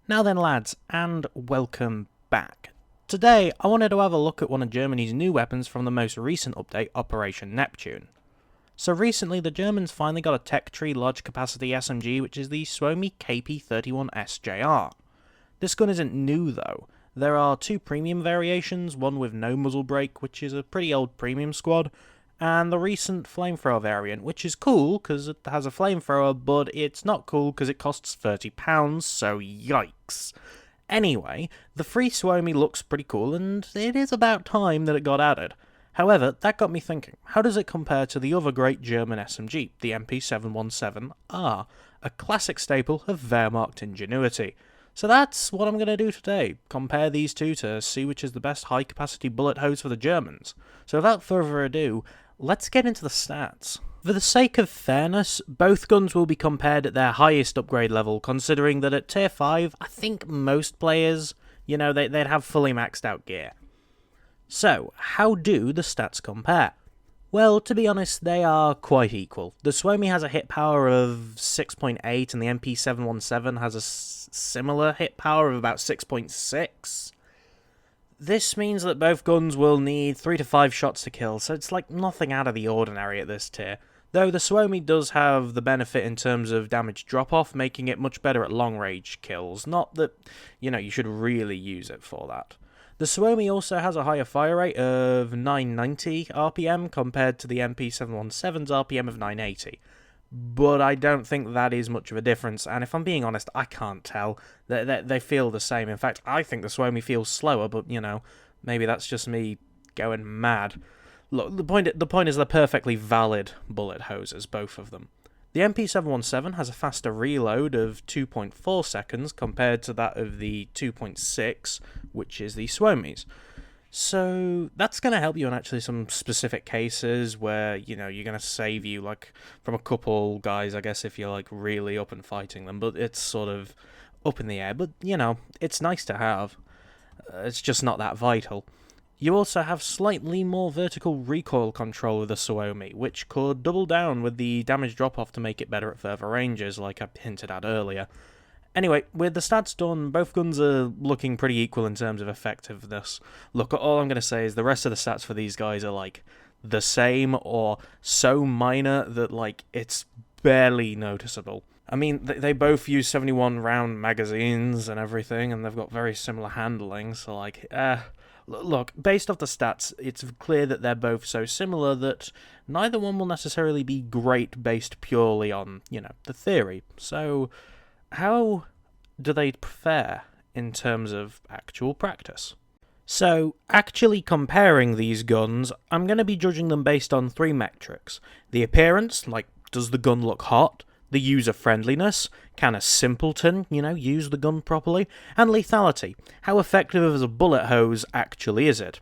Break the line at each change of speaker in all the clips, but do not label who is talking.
Now then lads, and welcome back. Today I wanted to have a look at one of Germany's new weapons from the most recent update, Operation Neptune. So recently the Germans finally got a tech tree large capacity SMG, which is the Suomi KP 31 SJR. This gun isn't new though. There are two premium variations, one with no muzzle brake, which is a pretty old premium squad, and the recent flamethrower variant, which is cool because it has a flamethrower, but it's not cool because it costs £30, so yikes. Anyway, the free Suomi looks pretty cool, and it is about time that it got added. However, that got me thinking, how does it compare to the other great German SMG, the MP717R, a classic staple of Wehrmacht ingenuity? So that's what I'm going to do today, compare these two to see which is the best high-capacity bullet hose for the Germans. So without further ado, let's get into the stats. For the sake of fairness, both guns will be compared at their highest upgrade level, considering that at tier 5, I think most players, they'd have fully maxed out gear. So, how do the stats compare? Well, to be honest, they are quite equal. The Suomi has a hit power of 6.8 and the MP717 has a similar hit power of about 6.6. This means that both guns will need 3 to 5 shots to kill, so it's like nothing out of the ordinary at this tier. Though the Suomi does have the benefit in terms of damage drop-off, making it much better at long-range kills. Not that, you should really use it for that. The Suomi also has a higher fire rate of 990 RPM compared to the MP717's RPM of 980. But I don't think that is much of a difference, and if I'm being honest, I can't tell. They feel the same. In fact, I think the Suomi feels slower, but, maybe that's just me going mad. Look, the point is they're perfectly valid bullet hoses, both of them. The MP717 has a faster reload of 2.4 seconds compared to that of the 2.6, which is the Suomi's. So that's going to help you in actually some specific cases where, you're going to save you, like, from a couple guys, I guess, if you're, like, really up and fighting them. But it's sort of up in the air. But, it's nice to have. It's just not that vital. You also have slightly more vertical recoil control with the Suomi, which could double down with the damage drop-off to make it better at further ranges, like I hinted at earlier. Anyway, with the stats done, both guns are looking pretty equal in terms of effectiveness. Look, all I'm going to say is the rest of the stats for these guys are, like, the same or so minor that, like, it's barely noticeable. I mean, they both use 71-round magazines and everything, and they've got very similar handling, so, like, Look, based off the stats, it's clear that they're both so similar that neither one will necessarily be great based purely on, the theory. So, how do they fare in terms of actual practice? So, actually comparing these guns, I'm going to be judging them based on 3 metrics. The appearance, like, does the gun look hot? The user-friendliness, can a simpleton, use the gun properly? And lethality, how effective as a bullet hose actually is it?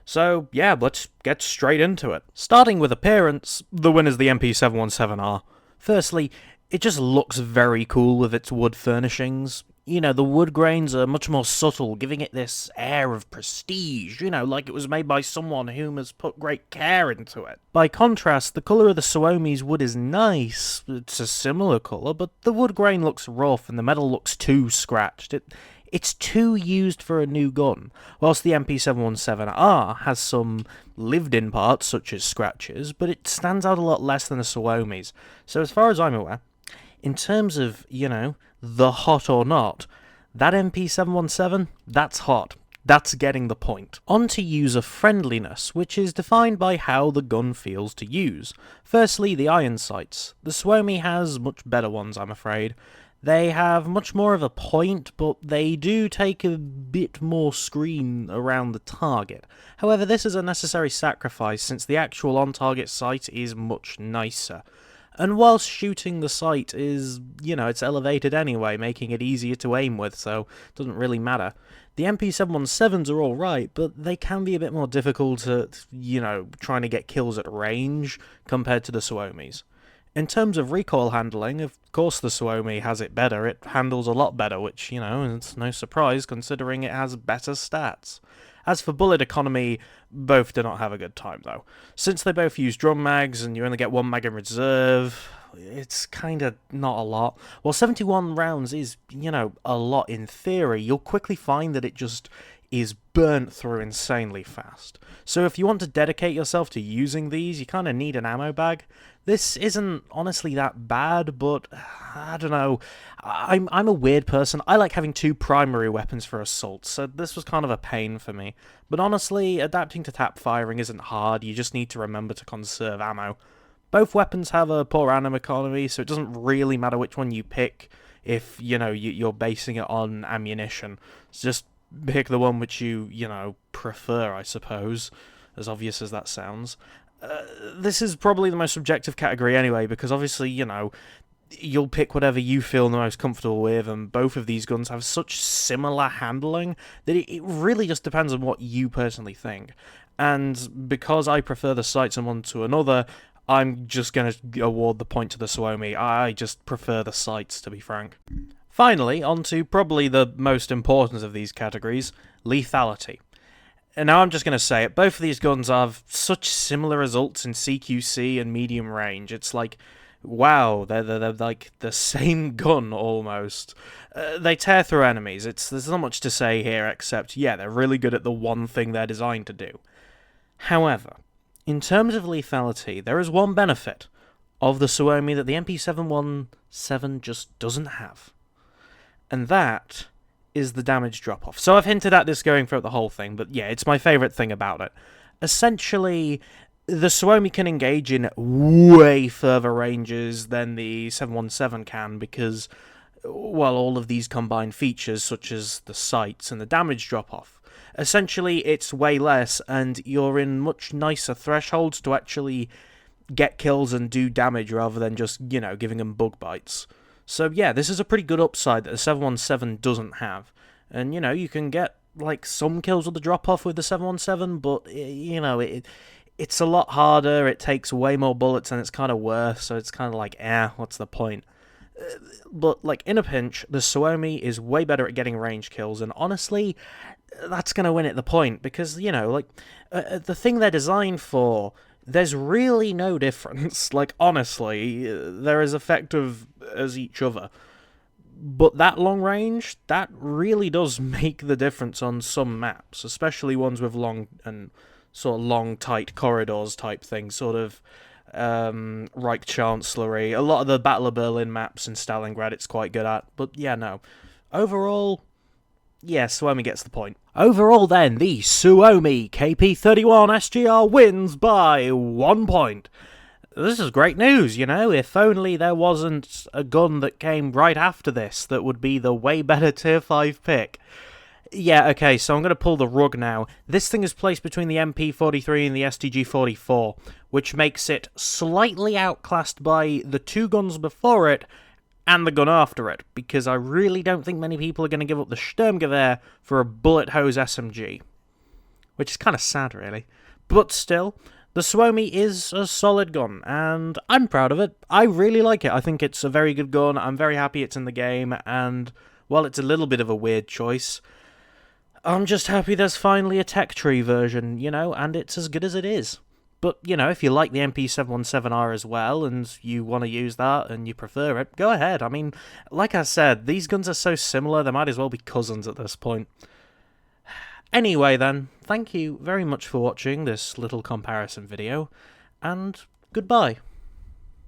So, yeah, let's get straight into it. Starting with appearance, the winner's the MP717R. Firstly, it just looks very cool with its wood furnishings. The wood grains are much more subtle, giving it this air of prestige, like it was made by someone whom has put great care into it. By contrast, the colour of the Suomi's wood is nice. It's a similar colour, but the wood grain looks rough and the metal looks too scratched. It's too used for a new gun, whilst the MP717R has some lived-in parts, such as scratches, but it stands out a lot less than the Suomi's. So as far as I'm aware, in terms of, the hot or not, that MP717, that's hot. That's getting the point. On to user friendliness, which is defined by how the gun feels to use. Firstly, the iron sights. The Suomi has much better ones, I'm afraid. They have much more of a point, but they do take a bit more screen around the target. However, this is a necessary sacrifice since the actual on-target sight is much nicer. And whilst shooting the sight is, it's elevated anyway, making it easier to aim with, so it doesn't really matter. The MP717s are alright, but they can be a bit more difficult at, trying to get kills at range compared to the Suomi's. In terms of recoil handling, of course the Suomi has it better. It handles a lot better, which, it's no surprise considering it has better stats. As for bullet economy, both do not have a good time though. Since they both use drum mags and you only get one mag in reserve, it's kind of not a lot. While 71 rounds is, you know, a lot in theory, you'll quickly find that it just is burnt through insanely fast. So if you want to dedicate yourself to using these, you kind of need an ammo bag. This isn't honestly that bad, but I don't know. I'm a weird person. I like having two primary weapons for assault, so this was kind of a pain for me. But honestly, adapting to tap firing isn't hard, you just need to remember to conserve ammo. Both weapons have a poor ammo economy, so it doesn't really matter which one you pick if, you know, you're basing it on ammunition. It's just pick the one which you know, prefer, I suppose, as obvious as that sounds. This is probably the most subjective category anyway, because obviously, you know, you'll pick whatever you feel the most comfortable with, and both of these guns have such similar handling that it really just depends on what you personally think. And because I prefer the sights on one to another, I'm just going to award the point to the Suomi. I just prefer the sights, to be frank. Finally, on to probably the most important of these categories, lethality. And now I'm just going to say it, both of these guns have such similar results in CQC and medium range. It's like, wow, they're like the same gun almost. They tear through enemies. There's not much to say here except, yeah, they're really good at the one thing they're designed to do. However, in terms of lethality, there is one benefit of the Suomi that the MP717 just doesn't have. And that is the damage drop-off. So I've hinted at this going throughout the whole thing, but yeah, it's my favourite thing about it. Essentially, the Suomi can engage in way further ranges than the 717 can because, well, all of these combined features, such as the sights and the damage drop-off, essentially it's way less, and you're in much nicer thresholds to actually get kills and do damage rather than just, you know, giving them bug bites. So yeah, this is a pretty good upside that the 717 doesn't have. And, you know, you can get, like, some kills with the drop-off with the 717, but, you know, it's a lot harder, it takes way more bullets, and it's kind of worse, so it's kind of like, what's the point? But, like, in a pinch, the Suomi is way better at getting range kills, and honestly, that's going to win at the point, because, you know, like, the thing they're designed for, there's really no difference. Like, honestly, they're as effective as each other. But that long range, that really does make the difference on some maps, especially ones with long and sort of long, tight corridors type thing, sort of Reich Chancellery. A lot of the Battle of Berlin maps in Stalingrad it's quite good at, but yeah, no. Overall, yeah, Suomi gets the point. Overall then, the Suomi KP31 SJR wins by 1 point. This is great news, you know, if only there wasn't a gun that came right after this that would be the way better tier 5 pick. Yeah, okay, so I'm going to pull the rug now. This thing is placed between the MP43 and the STG44, which makes it slightly outclassed by the two guns before it and the gun after it, because I really don't think many people are going to give up the Sturmgewehr for a bullet hose SMG. Which is kind of sad, really. But still, the Suomi is a solid gun, and I'm proud of it. I really like it. I think it's a very good gun. I'm very happy it's in the game, and while it's a little bit of a weird choice, I'm just happy there's finally a tech tree version, you know, and it's as good as it is. But, you know, if you like the MP717R as well, and you want to use that, and you prefer it, go ahead. I mean, like I said, these guns are so similar, they might as well be cousins at this point. Anyway then, thank you very much for watching this little comparison video, and goodbye.